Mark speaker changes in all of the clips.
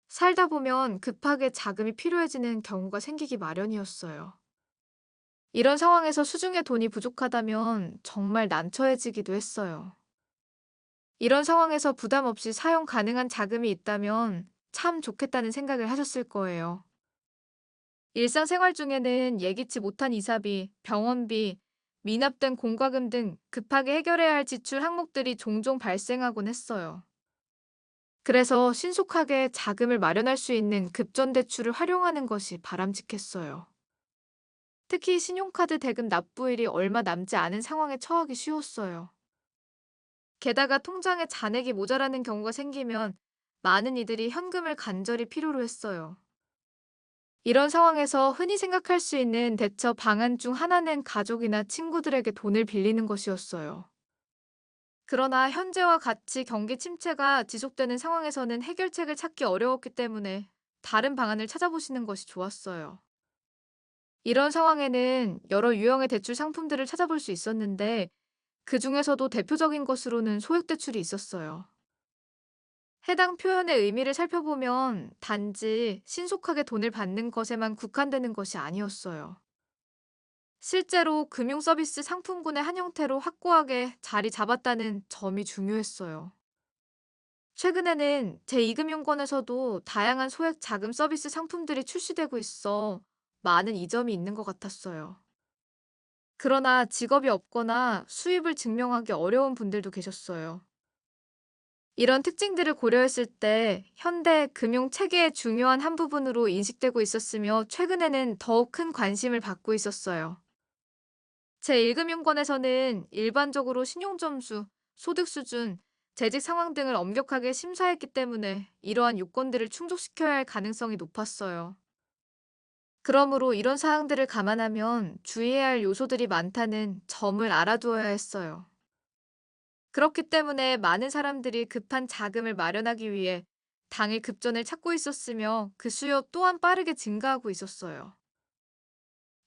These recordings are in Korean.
Speaker 1: 살다 보면 급하게 자금이 필요해지는 경우가 생기기 마련이었어요. 이런 상황에서 수중에 돈이 부족하다면 정말 난처해지기도 했어요. 이런 상황에서 부담 없이 사용 가능한 자금이 있다면 참 좋겠다는 생각을 하셨을 거예요. 일상생활 중에는 예기치 못한 이사비, 병원비, 미납 등 공과금 등 급하게 해결해야 할 지출 항목들이 종종 발생하곤 했어요. 그래서 신속하게 자금을 마련할 수 있는 급전대출을 활용하는 것이 바람직했어요. 특히 신용카드 대금 납부일이 얼마 남지 않은 상황에 처하기 쉬웠어요. 게다가 통장에 잔액이 모자라는 경우가 생기면 많은 이들이 현금을 간절히 필요로 했어요. 이런 상황에서 흔히 생각할 수 있는 대처 방안 중 하나는 가족이나 친구들에게 돈을 빌리는 것이었어요. 그러나 현재와 같이 경기 침체가 지속되는 상황에서는 해결책을 찾기 어려웠기 때문에 다른 방안을 찾아보시는 것이 좋았어요. 이런 상황에는 여러 유형의 대출 상품들을 찾아볼 수 있었는데 그 중에서도 대표적인 것으로는 소액대출이 있었어요. 해당 표현의 의미를 살펴보면 단지 신속하게 돈을 받는 것에만 국한되는 것이 아니었어요. 실제로 금융 서비스 상품군의 한 형태로 확고하게 자리 잡았다는 점이 중요했어요. 최근에는 제2금융권에서도 다양한 소액 자금 서비스 상품들이 출시되고 있어 많은 이점이 있는 것 같았어요. 그러나 직업이 없거나 수입을 증명하기 어려운 분들도 계셨어요. 이런 특징들을 고려했을 때 현대 금융 체계의 중요한 한 부분으로 인식되고 있었으며 최근에는 더욱 큰 관심을 받고 있었어요. 제1금융권에서는 일반적으로 신용점수, 소득 수준, 재직 상황 등을 엄격하게 심사했기 때문에 이러한 요건들을 충족시켜야 할 가능성이 높았어요. 그러므로 이런 사항들을 감안하면 주의해야 할 요소들이 많다는 점을 알아두어야 했어요. 그렇기 때문에 많은 사람들이 급한 자금을 마련하기 위해 당일 급전을 찾고 있었으며 그 수요 또한 빠르게 증가하고 있었어요.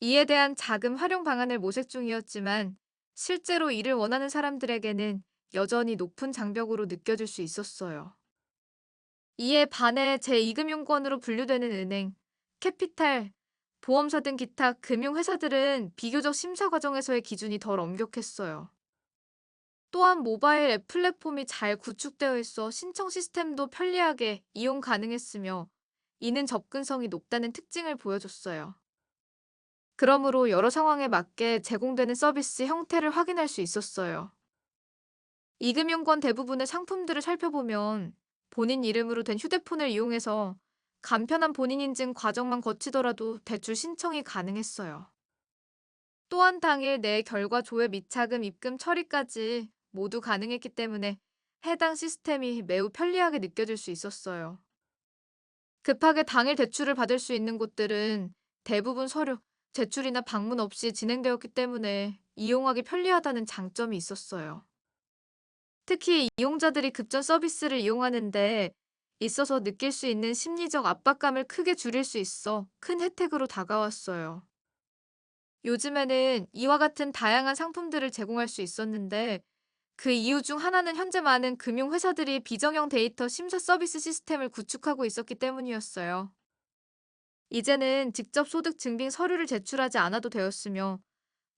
Speaker 1: 이에 대한 자금 활용 방안을 모색 중이었지만 실제로 이를 원하는 사람들에게는 여전히 높은 장벽으로 느껴질 수 있었어요. 이에 반해 제2금융권으로 분류되는 은행, 캐피탈, 보험사 등 기타 금융회사들은 비교적 심사 과정에서의 기준이 덜 엄격했어요. 또한 모바일 앱 플랫폼이 잘 구축되어 있어 신청 시스템도 편리하게 이용 가능했으며 이는 접근성이 높다는 특징을 보여줬어요. 그러므로 여러 상황에 맞게 제공되는 서비스 형태를 확인할 수 있었어요. 이금융권 대부분의 상품들을 살펴보면 본인 이름으로 된 휴대폰을 이용해서 간편한 본인 인증 과정만 거치더라도 대출 신청이 가능했어요. 또한 당일 내 결과 조회 미차금 입금 처리까지 모두 가능했기 때문에 해당 시스템이 매우 편리하게 느껴질 수 있었어요. 급하게 당일 대출을 받을 수 있는 곳들은 대부분 서류, 제출이나 방문 없이 진행되었기 때문에 이용하기 편리하다는 장점이 있었어요. 특히 이용자들이 급전 서비스를 이용하는데 있어서 느낄 수 있는 심리적 압박감을 크게 줄일 수 있어 큰 혜택으로 다가왔어요. 요즘에는 이와 같은 다양한 상품들을 제공할 수 있었는데 그 이유 중 하나는 현재 많은 금융회사들이 비정형 데이터 심사 서비스 시스템을 구축하고 있었기 때문이었어요. 이제는 직접 소득 증빙 서류를 제출하지 않아도 되었으며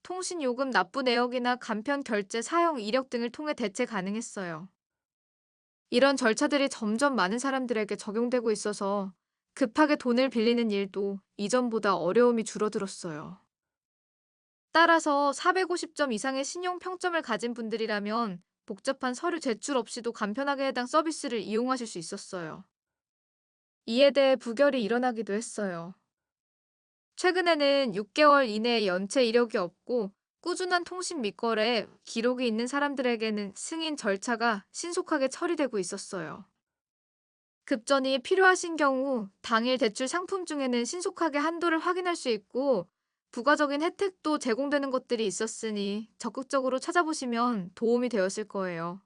Speaker 1: 통신 요금 납부 내역이나 간편 결제 사용 이력 등을 통해 대체 가능했어요. 이런 절차들이 점점 많은 사람들에게 적용되고 있어서 급하게 돈을 빌리는 일도 이전보다 어려움이 줄어들었어요. 따라서 450점 이상의 신용 평점을 가진 분들이라면 복잡한 서류 제출 없이도 간편하게 해당 서비스를 이용하실 수 있었어요. 이에 대해 부결이 일어나기도 했어요. 최근에는 6개월 이내에 연체 이력이 없고 꾸준한 통신 미거래 기록이 있는 사람들에게는 승인 절차가 신속하게 처리되고 있었어요. 급전이 필요하신 경우 당일 대출 상품 중에는 신속하게 한도를 확인할 수 있고 부가적인 혜택도 제공되는 것들이 있었으니 적극적으로 찾아보시면 도움이 되었을 거예요.